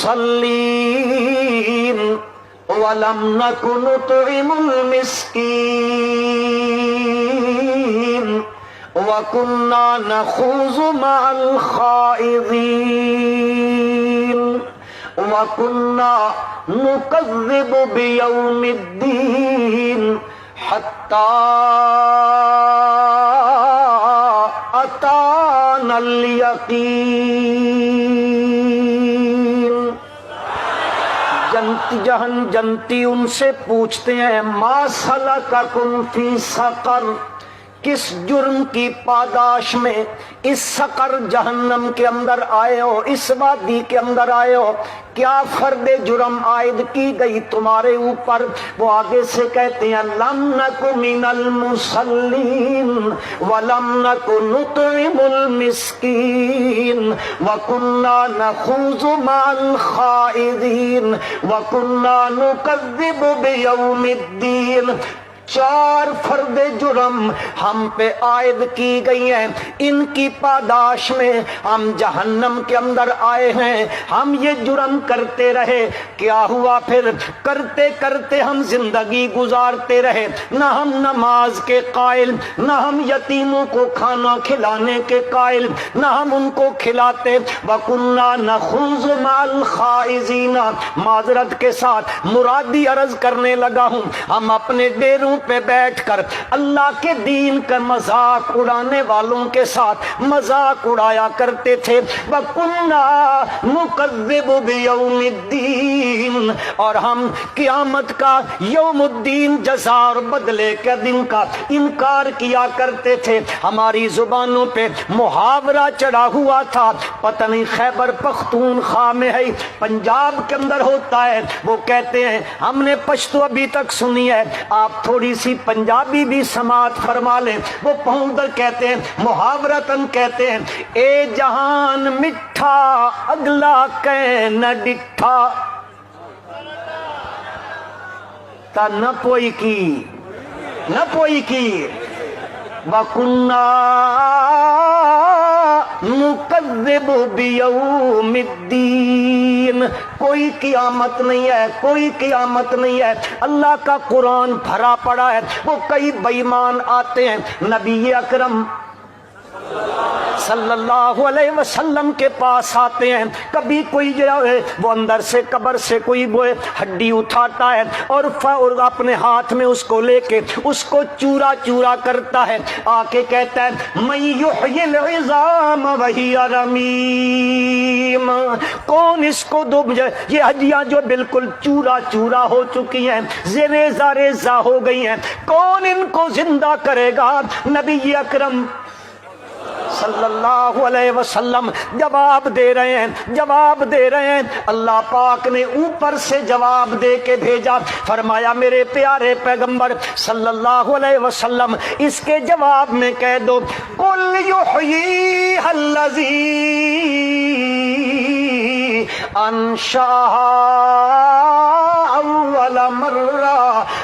المصلين ولم نك نطعم المسكين وكنا نخوض مع الخائضين وكنا نكذب بيوم الدين حتى أتانا اليقين۔ جنتی ان سے پوچھتے ہیں ما سلککم فی سقر، کس جرم کی پاداش میں اس سقر جہنم کے اندر آئے ہو، اس وادی کے اندر آئے ہو، کیا فرد جرم عائد کی گئی تمہارے اوپر؟ وہ آگے سے کہتے ہیں لم نک من المصلین ولم نک نطعم المسکین وکنا نخوض مع الخائضین وکنا نکذب بیوم الدین۔ چار فرد جرم ہم پہ عائد کی گئی ہیں، ان کی پاداش میں ہم جہنم کے اندر آئے ہیں، ہم یہ جرم کرتے رہے۔ کیا ہوا پھر؟ کرتے کرتے ہم زندگی گزارتے رہے، نہ ہم نماز کے قائل، نہ ہم یتیموں کو کھانا کھلانے کے قائل، نہ ہم ان کو کھلاتے۔ وَكُنَّا نَخُوضُ مَعَ الْخَائِضِينَ، معذرت کے ساتھ مرادی عرض کرنے لگا ہوں، ہم اپنے ڈیروں پہ بیٹھ کر اللہ کے دین کا مذاق اڑانے والوں کے ساتھ مذاق اڑایا کرتے تھے۔ وَكُنَّا نُكَذِّبُ بِيَوْمِ الدِّينِ، اور ہم قیامت کا یوم الدین جزا اور بدلے کے دن کا انکار کیا کرتے تھے۔ ہماری زبانوں پہ محاورہ چڑھا ہوا تھا، پتہ نہیں خیبر پختونخوا میں ہے، پنجاب کے اندر ہوتا ہے، وہ کہتے ہیں ہم نے پشتو ابھی تک سنی ہے، آپ تھوڑی سی پنجابی بھی سماعت فرما لیں۔ وہ پہنچ کہتے ہیں، محاورتاً کہتے ہیں اے جہان مٹھا اگلا کہ نہ ڈٹھا، تا نہ پوئی کی نہ پوئی کی۔ وَكُنَّا نُكَذِّبُ بِيَوْمِ الدِّينِ، کوئی قیامت نہیں ہے، کوئی قیامت نہیں ہے۔ اللہ کا قرآن بھرا پڑا ہے، وہ کئی بے ایمان آتے ہیں نبی اکرم صلی اللہ علیہ وسلم کے پاس آتے ہیں، کبھی کوئی جو ہے وہ اندر سے قبر سے کوئی وہ ہڈی اٹھاتا ہے اور اپنے ہاتھ میں اس کو لے کے اس کو چورا چورا کرتا ہے، آ کے کہتا ہے من یحیی العظام وہی رمیم، کون اس کو دو یہ ہڈیاں جو بالکل چورا چورا ہو چکی ہیں، ریزہ ریزہ ہو گئی ہیں، کون ان کو زندہ کرے گا؟ نبی اکرم صلی اللہ علیہ وسلم جواب دے رہے ہیں، جواب دے رہے ہیں۔ اللہ پاک نے اوپر سے جواب دے کے بھیجا، فرمایا میرے پیارے پیغمبر صلی اللہ علیہ وسلم اس کے جواب میں کہہ دو قل یحییھا الذی انشأھا اول مرہ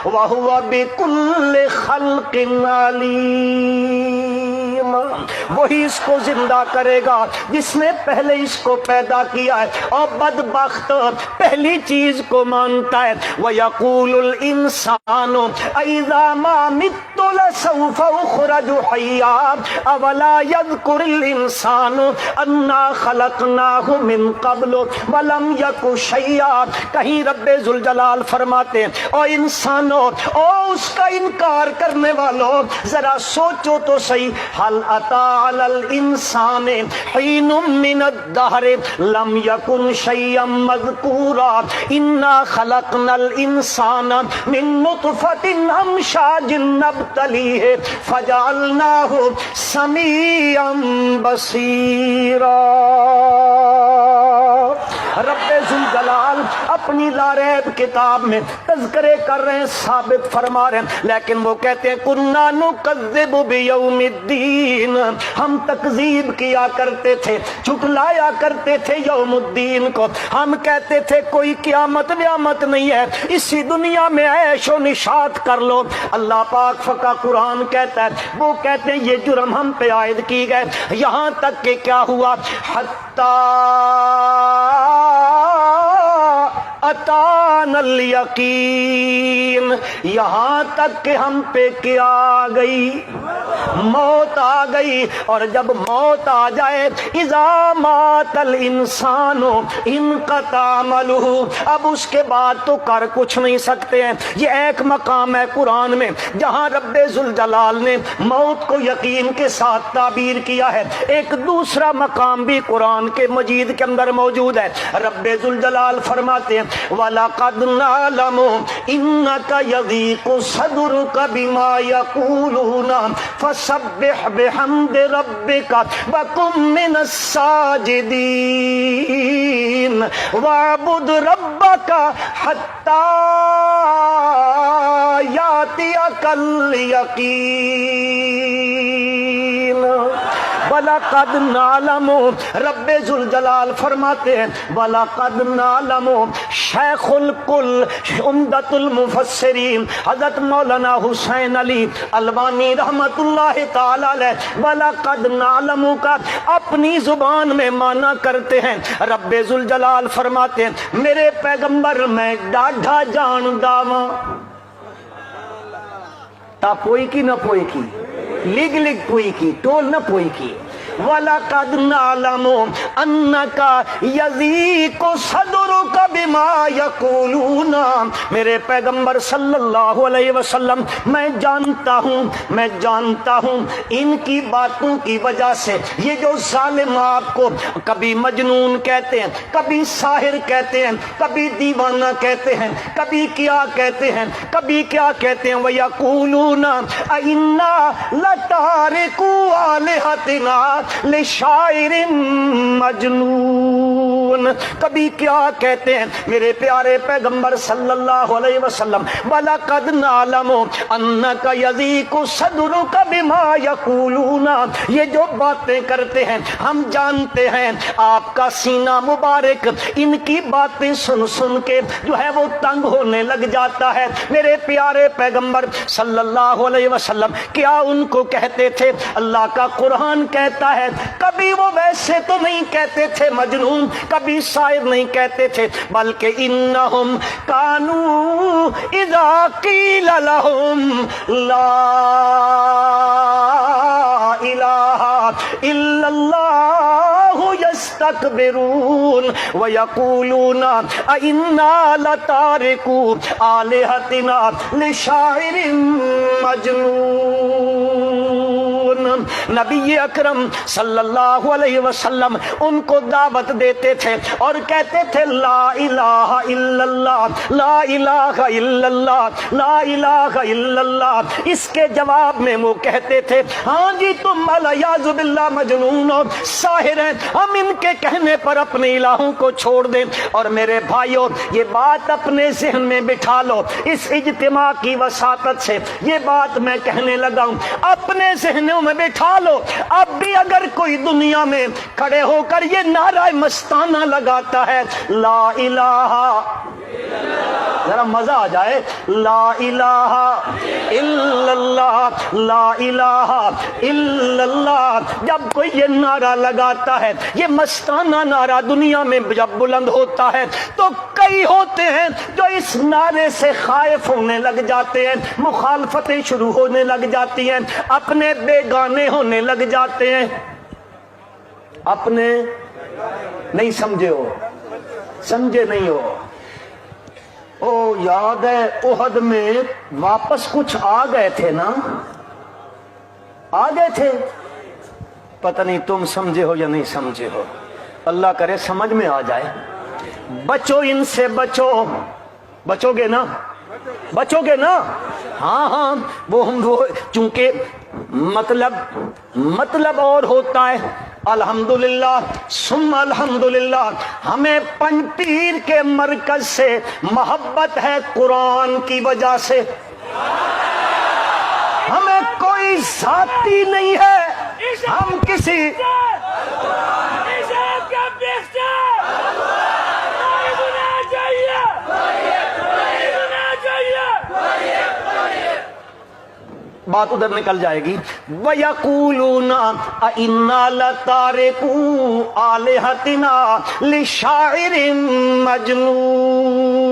وہو بکل خلق علیم، وہی اس کو زندہ کرے گا جس نے پہلے اس کو پیدا کیا ہے، اور بدبخت پہلی چیز کو مانتا ہے۔ وَيَقُولُ الْإِنسَانُ أَإِذَا مَا مِتُّ لَسَوْفَ أُخْرَجُ حَيًّا أَوَلَا يَذْكُرُ الْإِنسَانُ أَنَّا خَلَقْنَاهُ مِنْ قَبْلُ وَلَمْ يَكُ شَيْئًا۔ کہیں رب ذوالجلال فرماتے ہیں او انسانوں، او اس کا انکار کرنے والوں، ذرا سوچو تو صحیح، حل اتا علی الانسان حین من الدہر لم یکن شیئا مذکورا انا خلقنا الانسان من نطفۃ امشاج نبتلیہ فجعلناہ سمیعا بصیرا۔ رب ذوالجلال اپنی لاریب کتاب میں تذکرے کر رہے ہیں، ثابت فرما رہے ہیں، لیکن وہ کہتے ہیں کنا نکذب بیوم الدین، ہم تکذیب کیا کرتے تھے، جھٹلایا کرتے تھے یوم الدین کو، ہم کہتے تھے کوئی قیامت ویامت نہیں ہے، اسی دنیا میں عیش و نشاط کر لو۔ اللہ پاک فقہ قرآن کہتا ہے، وہ کہتے ہیں یہ جرم ہم پہ عائد کی گئے، یہاں تک کہ کیا ہوا حتی اتانا الیقین، یہاں تک کہ ہم پہ کیا آ گئی؟ موت آ گئی۔ اور جب موت آ جائے، اذا مات الانسان انقطع عملہ، اب اس کے بعد تو کر کچھ نہیں سکتے ہیں۔ یہ ایک مقام ہے قرآن میں جہاں رب ذوالجلال نے موت کو یقین کے ساتھ تعبیر کیا ہے۔ ایک دوسرا مقام بھی قرآن کے مجید کے اندر موجود ہے۔ رب ذوالجلال فرماتے ہیں وَلَقَدْ نَعْلَمُ إِنَّكَ يَضِيقُ صَدْرُكَ بِمَا يَقُولُونَ فَسَبِّحْ بِحَمْدِ رَبِّكَ وَكُن مِّنَ السَّاجِدِينَ وَاعْبُدْ رَبَّكَ حَتَّى يَأْتِيَكَ الْيَقِينُ۔ وَلَقَدْ نَعْلَمُ، رب ذوالجلال فرماتے ہیں وَلَقَدْ نَعْلَمُ، شیخ الکل عمدۃ المفسرین حضرت مولانا حسین علی البانی رحمت اللہ تعالی علیہ وَلَقَدْ نَعْلَمُ کا اپنی زبان میں معنی کرتے ہیں۔ رب ذوالجلال فرماتے ہیں میرے پیغمبر میں ڈاڈھا جاندا واں، تا پوئی کی نہ پوئی کی، لگ لگ پوئی کی، ٹول نہ پوئی کی۔ وَلَقَدْ نَعْلَمُ أَنَّكَ يَضِيقُ صَدْرُكَ بِمَا يَقُولُونَ، میرے پیغمبر صلی اللہ علیہ وسلم میں جانتا ہوں ان کی باتوں کی وجہ سے یہ جو ظالم آپ کو کبھی مجنون کہتے ہیں، کبھی ساحر کہتے ہیں، کبھی دیوانہ کہتے ہیں، کبھی کیا کہتے ہیں، کبھی کیا کہتے ہیں وَيَقُولُونَ أَإِنَّا لَتَارِكُو آلِهَتِنَا لشاعر مجنون، کبھی کیا کہتے ہیں میرے پیارے پیغمبر صلی اللہ علیہ وسلم وَلَقَدْ نَعْلَمُ أَنَّكَ يَضِيقُ صَدْرُكَ بِمَا يَقُولُونَ، یہ جو باتیں کرتے ہیں ہم جانتے ہیں آپ کا سینہ مبارک ان کی باتیں سن سن کے جو ہے وہ تنگ ہونے لگ جاتا ہے۔ میرے پیارے پیغمبر صلی اللہ علیہ وسلم کیا ان کو کہتے تھے؟ اللہ کا قرآن کہتا ہے کبھی وہ ویسے تو نہیں کہتے تھے مجنون، کبھی شاعر نہیں کہتے تھے، بلکہ انہم کانوا اذا قیل لہم لا الہ الا اللہ یستکبرون ویقولون ائنا لتارکو آلہتنا لشاعر مجنون۔ نبی اکرم صلی اللہ علیہ وسلم ان کو دعوت دیتے تھے اور کہتے تھے لا الہ الا اللہ، لا الہ الا اللہ، لا الہ الا اللہ۔ اس کے جواب میں وہ کہتے تھے ہاں جی تم علیاذ باللہ مجنون ہو، ساحر ہیں، ہم ان کے کہنے پر اپنے الہوں کو چھوڑ دیں۔ اور میرے بھائیوں یہ بات اپنے ذہن میں بٹھا لو، اس اجتماع کی وساطت سے یہ بات میں کہنے لگا ہوں، اپنے ذہنوں میں بٹھا لو۔ اب بھی اگر کوئی دنیا میں کھڑے ہو کر یہ نعرہ مستانہ لگاتا ہے لا الہ، ذرا مزہ آ جائے، لا الہ الا اللہ، لا الہ الا اللہ، جب کوئی یہ نعرہ لگاتا ہے یہ مستانہ نعرہ دنیا میں جب بلند ہوتا ہے تو کئی ہوتے ہیں جو اس نعرے سے خائف ہونے لگ جاتے ہیں، مخالفتیں شروع ہونے لگ جاتی ہیں، اپنے بیگانے ہونے لگ جاتے ہیں۔ اپنے نہیں سمجھے ہو، سمجھے نہیں ہو۔ او یاد ہے احد میں واپس کچھ آ گئے تھے نا، آ گئے تھے، پتہ نہیں تم سمجھے ہو یا نہیں سمجھے ہو، اللہ کرے سمجھ میں آ جائے۔ بچو ان سے، بچو، بچو گے نا، بچو گے نا؟ ہاں ہاں، وہ چونکہ مطلب اور ہوتا ہے۔ الحمدللہ ثم الحمدللہ، ہمیں پنج پیر کے مرکز سے محبت ہے قرآن کی وجہ سے، ہمیں کوئی ذاتی نہیں ہے، ہم کسی بات ادھر نکل جائے گی۔ وَيَقُولُونَ أَإِنَّا لَتَارِكُو آلِهَتِنَا لِشَاعِرٍ مَجْنُونٍ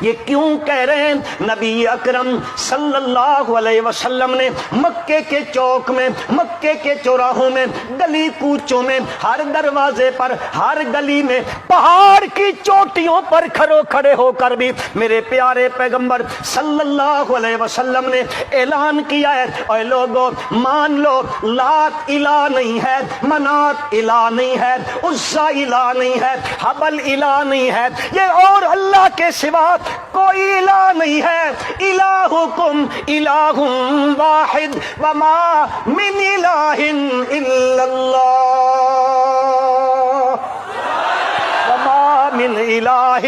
یہ کیوں کہہ رہے ہیں؟ نبی اکرم صلی اللہ علیہ وسلم نے مکے کے چوک میں، مکے کے چوراہوں میں، گلی کوچوں میں، ہر دروازے پر، ہر گلی میں، پہاڑ کی چوٹیوں پر کھڑے ہو کر بھی میرے پیارے پیغمبر صلی اللہ علیہ وسلم نے اعلان کیا ہے، اے لوگوں مان لو لات الہ نہیں ہے، منات الہ نہیں ہے، عزا الہ نہیں ہے، حبل الہ نہیں ہے، یہ اور اللہ کے سوا کوئی الہ نہیں ہے۔ الہکم الہ واحد وما من الہ الا اللہ، وما من الہ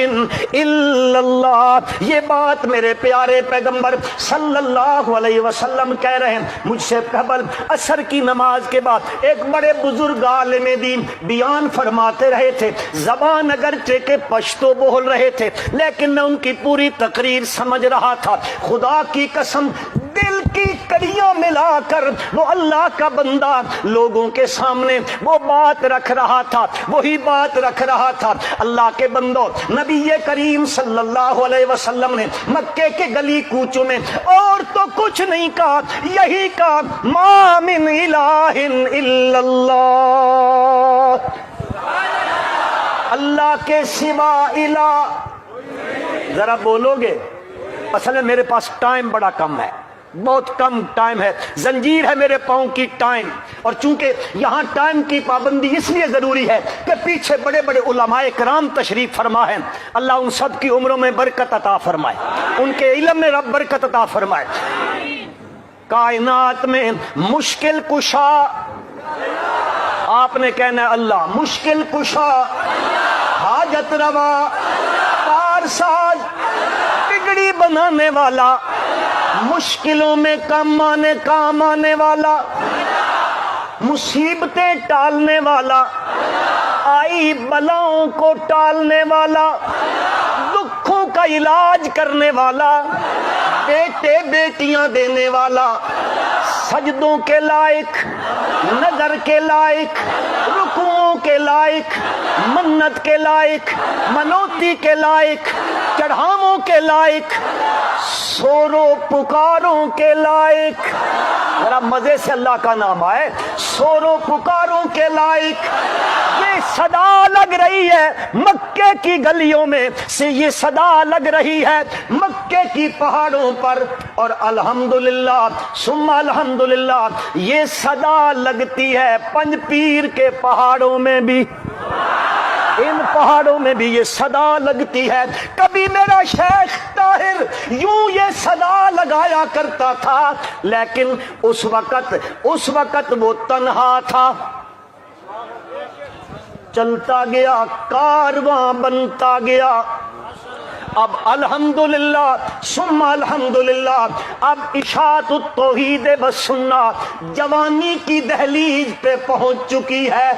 الا اللہ۔ یہ بات میرے پیارے پیغمبر صلی اللہ علیہ وسلم کہہ رہے ہیں۔ مجھ سے قبل عصر کی نماز کے بعد ایک بڑے بزرگ عالم دین بیان فرماتے رہے تھے، زبان اگرچہ کہ پشتو بول رہے تھے لیکن میں ان کی پوری تقریر سمجھ رہا تھا۔ خدا کی قسم دل کی کڑیاں ملا کر وہ اللہ کا بندہ لوگوں کے سامنے وہ بات رکھ رہا تھا، وہی بات رکھ رہا تھا۔ اللہ کے بندوں، نبی کریم صلی اللہ علیہ وسلم نے مکے کے گلی کوچوں میں اور تو کچھ نہیں کہا، یہی کہا ما من الہ الا اللہ، اللہ کے سوا الہ۔ ذرا بولو گے؟ اصل میں میرے پاس ٹائم بڑا کم ہے، بہت کم ٹائم ہے، زنجیر ہے میرے پاؤں کی ٹائم، اور چونکہ یہاں ٹائم کی پابندی اس لیے ضروری ہے کہ پیچھے بڑے بڑے علماء کرام تشریف فرما ہیں، اللہ ان سب کی عمروں میں برکت عطا فرمائے، ان کے علم میں رب برکت عطا فرمائے۔ کائنات میں مشکل کشا آپ نے کہنا ہے اللہ، مشکل کشا، حاجت روا، کارساز، بگڑی بنانے والا، مشکلوں میں کام آنے والا، مصیبتیں ٹالنے والا، آئی بلاؤں کو ٹالنے والا، دکھوں کا علاج کرنے والا، بیٹے بیٹیاں دینے والا، سجدوں کے لائق، نظر کے لائق، رکوعوں کے لائق، منت کے لائق، منوتی کے لائق، چڑھاووں کے لائق، سورو پکاروں کے لائق۔ ذرا مزے سے اللہ کا نام آئے، سورو پکاروں کے لائق۔ یہ صدا لگ رہی ہے مکے کی گلیوں میں سے، یہ صدا لگ رہی ہے مکے کی پہاڑوں پر، اور الحمدللہ ثم الحمدللہ یہ صدا لگتی ہے پنج پیر کے پہاڑوں میں بھی، ان پہاڑوں میں بھی یہ صدا لگتی ہے۔ کبھی میرا شیخ طاہر یوں یہ صدا لگایا کرتا تھا، لیکن اس وقت وہ تنہا تھا، چلتا گیا، کارواں بنتا گیا۔ اب الحمدللہ ثم الحمدللہ اب اشاعت التوحید والسنہ جوانی کی دہلیز پہ پہنچ چکی ہے،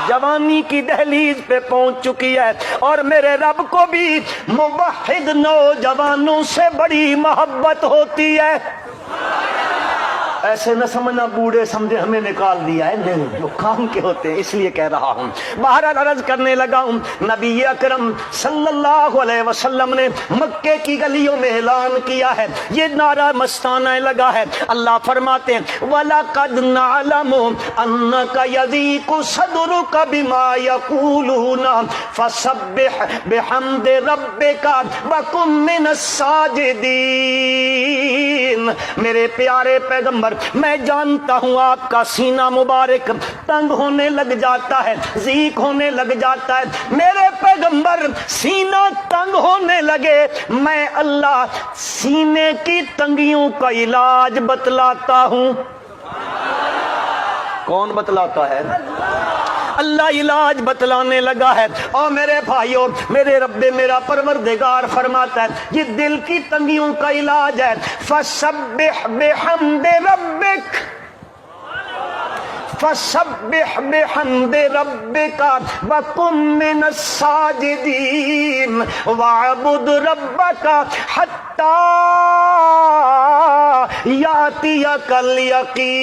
جوانی کی دہلیز پہ پہنچ چکی ہے، اور میرے رب کو بھی موحد نوجوانوں سے بڑی محبت ہوتی ہے۔ ایسے نہ سمجھنا بوڑھے سمجھے ہمیں نکال دیا ہے، نہیں، وہ کام کے ہوتے ہیں، اس لیے کہہ رہا ہوں۔ بہرحال عرض کرنے لگا ہوں، نبی اکرم صلی اللہ علیہ وسلم نے مکے کی گلیوں میں اعلان کیا ہے، یہ نعرہ مستانہ لگا ہے۔ اللہ فرماتے ہیں وَلَقَدْ نَعْلَمُ أَنَّكَ يَضِيقُ صَدْرُكَ بِمَا يَقُولُونَ فَسَبِّحْ بِحَمْدِ رَبِّكَ وَكُن مِّنَ السَّاجِدِينَ۔ میرے پیارے پیغمبر، میں جانتا ہوں آپ کا سینہ مبارک تنگ ہونے لگ جاتا ہے، ضیق ہونے لگ جاتا ہے۔ میرے پیغمبر سینہ تنگ ہونے لگے، میں اللہ سینے کی تنگیوں کا علاج بتلاتا ہوں۔ کون بتلاتا ہے؟ اللہ علاج بتلانے لگا ہے۔ اور میرے بھائیوں، میرے رب میرا پروردگار فرماتا ہے یہ دل کی تنگیوں کا علاج ہے۔ فَسَبِّحْ بِحَمْدِ رَبِّكَ، فَسَبِّحْ بِحَمْدِ رَبِّكَ وَكُن مِّنَ السَّاجِدِينَ وَاعْبُدْ رَبَّكَ حَتَّى يَأْتِيَكَ الْيَقِينُ۔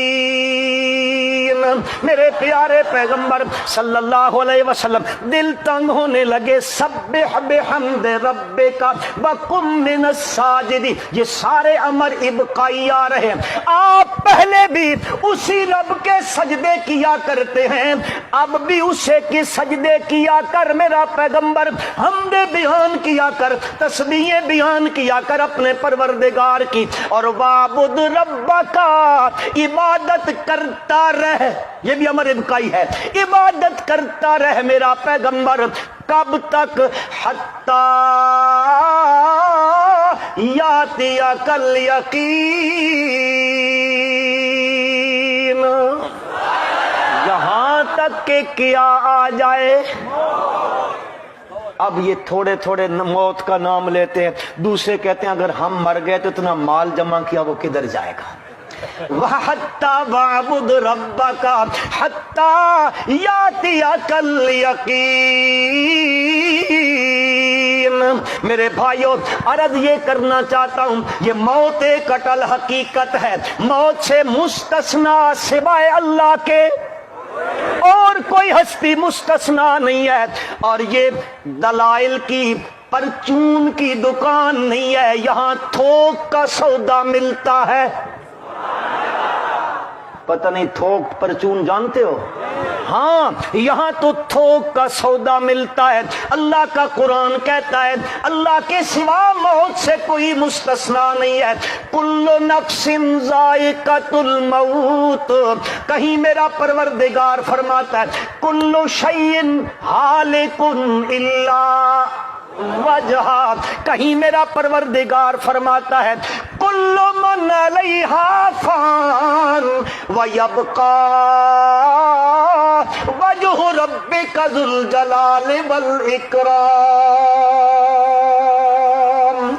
میرے پیارے پیغمبر صلی اللہ علیہ وسلم دل تنگ ہونے لگے. سبح بحمد ربک وکن من الساجدین. یہ سارے امر ابقائی آ رہے ہیں. آپ پہلے بھی اسی رب کے سجدے کیا کرتے ہیں, اب بھی اسے کی سجدے کیا کر میرا پیغمبر, حمد بیان کیا کر, تسبیح بیان کیا کر اپنے پروردگار کی. اور وعبد ربک, عبادت کرتا رہ, یہ بھی امر ابقائی ہے, عبادت کرتا رہ میرا پیغمبر. کب تک؟ حتی یاتیک الیقین, یہاں تک کہ کیا آ جائے. اب یہ تھوڑے تھوڑے موت کا نام لیتے ہیں. دوسرے کہتے ہیں اگر ہم مر گئے تو اتنا مال جمع کیا وہ کدھر جائے گا. وَحَتَّى وَعْبُدْ رَبَّكَ حَتَّى يَأْتِيَكَ الْيَقِينُ. میرے بھائیو عرض یہ کرنا چاہتا ہوں, یہ موت ایک اٹل حقیقت ہے. موت سے مستثنا سوائے اللہ کے اور کوئی ہستی مستثنا نہیں ہے. اور یہ دلائل کی پرچون کی دکان نہیں ہے, یہاں تھوک کا سودا ملتا ہے. پتہ نہیں تھوک پرچون جانتے ہو؟ ہاں, یہاں تو تھوک کا سودا ملتا ہے. اللہ کا قرآن کہتا ہے اللہ کے سوا موت سے کوئی مستثنا نہیں ہے. کل نفس ذائقۃ الموت. کہیں میرا پروردگار فرماتا ہے کل شیء ہالک الا وجہا. کہیں میرا پروردگار فرماتا ہے کل من علیہا فان ویبقی وجہ ربک ذو الجلال والاکرام.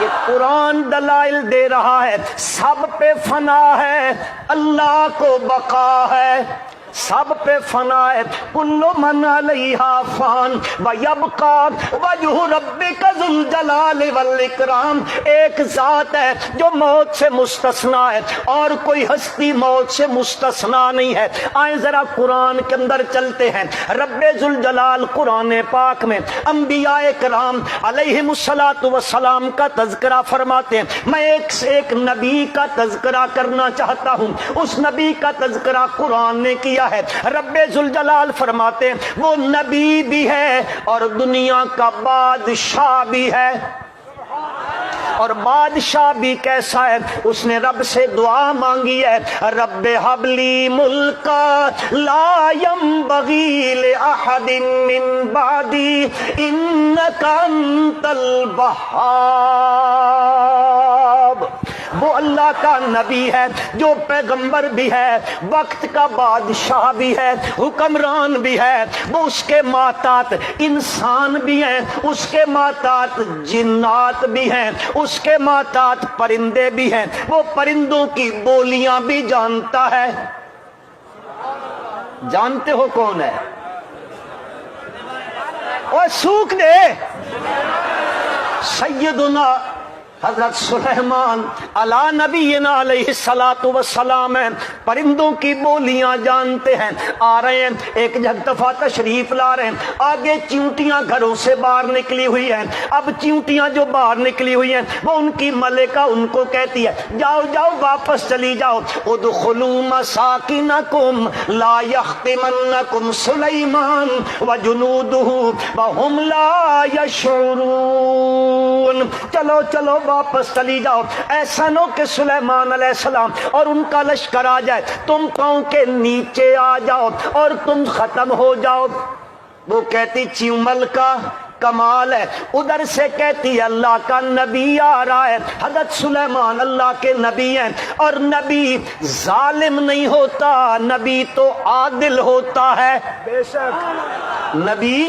یہ قرآن دلائل دے رہا ہے سب پہ فنا ہے, اللہ کو بقا ہے, سب پہ فنا ہے. کل من علیہا فان ویبقی وجہ ربک ذو الجلال والاکرام. ایک ذات ہے جو موت سے مستثنا ہے اور کوئی ہستی موت سے مستثنا نہیں ہے. آئیں ذرا قرآن کے اندر چلتے ہیں. رب ذوالجلال قرآن پاک میں انبیاء کرام علیہم الصلاۃ والسلام کا تذکرہ فرماتے ہیں. میں ایک نبی کا تذکرہ کرنا چاہتا ہوں. اس نبی کا تذکرہ قرآن نے کیا ہے. رب ذوالجلال فرماتے ہیں وہ نبی بھی ہے اور دنیا کا بادشاہ بھی ہے. اور بادشاہ بھی کیسا ہے؟ اس نے رب سے دعا مانگی ہے رب حب لی ملکا لا ينبغی لأحد من بعدی انک انت الوہاب. وہ اللہ کا نبی ہے جو پیغمبر بھی ہے, وقت کا بادشاہ بھی ہے, حکمران بھی ہے. وہ اس کے ماتات انسان بھی ہیں, اس کے ماتات جنات بھی ہیں, اس کے ماتات پرندے بھی ہیں. وہ پرندوں کی بولیاں بھی جانتا ہے. جانتے ہو کون ہے؟ اور سوکھ دے سیدنا حضرت سلیمان علی نبینا علیہ الصلوۃ والسلام ہیں. پرندوں کی بولیاں جانتے ہیں. آ رہے ہیں ایک دفعہ تشریف لا رہے ہیں, آگے چیونٹیاں گھروں سے باہر نکلی ہوئی ہیں. اب چیونٹیاں جو باہر نکلی ہوئی ہیں وہ ان کی ملکہ ان کو کہتی ہے جاؤ جاؤ واپس چلی جاؤ. ادخلوا مساکنکم لا یحطمنکم سلیمان وجنودہ وہم لا یشعرون. چلو چلو واپس چلی جاؤ, ایسا نہ کہ سلیمان علیہ السلام اور ان کا لشکر آ جائے, تم پاؤں کے نیچے آ جاؤ اور تم ختم ہو جاؤ. وہ کہتی چیمل کا کمال ہے. ادھر سے کہتی اللہ کا نبی آ رہا ہے. حضرت سلیمان اللہ کے نبی ہیں اور نبی ظالم نہیں ہوتا, نبی تو عادل ہوتا ہے. بے شک نبی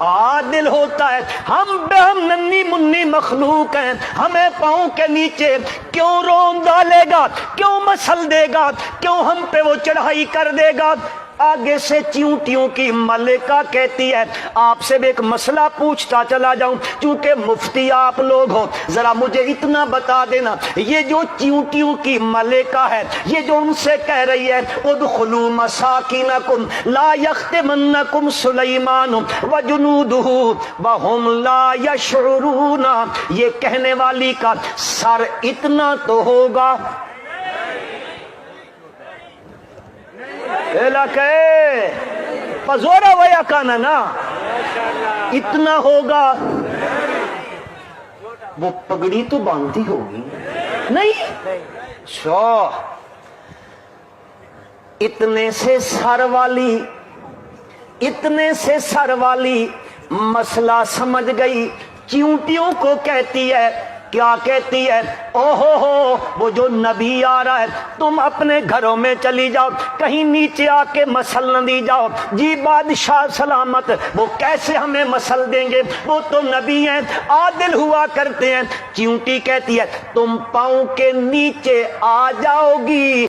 عادل ہوتا ہے. ہم ننھی منی مخلوق ہیں, ہمیں پاؤں کے نیچے کیوں رون ڈالے گا, کیوں مسل دے گا, کیوں ہم پہ وہ چڑھائی کر دے گا. آگے سے چیونٹیوں کی ملکہ کہتی ہے آپ سے بھی ایک مسئلہ پوچھتا چلا جاؤں، چونکہ مفتی آپ لوگ ہو، ذرا مجھے اتنا بتا دینا، یہ جو چیونٹیوں کی ملکہ ہے، یہ جو ان سے کہہ رہی ہے ادخلوا مساکنکم لا یختمنکم سلیمان وجنودہ وہم لا یشعرون، یہ کہنے والی کا سر اتنا تو ہوگا پزورا ویا کانا نا، اتنا ہوگا، وہ پگڑی تو باندھتی ہوگی نہیں، اتنے سے سر والی مسئلہ سمجھ گئی، چیونٹیوں کو کہتی ہے، کیا کہتی ہے، اوہو ہو وہ جو نبی آ رہا ہے، تم اپنے گھروں میں چلی جاؤ، کہیں نیچے آ کے مسل نہ دی جاؤ، جی بادشاہ سلامت وہ کیسے ہمیں مسل دیں گے، وہ تو نبی ہیں، عادل ہوا کرتے ہیں۔ چیونٹی کہتی ہے تم پاؤں کے نیچے آ جاؤ گی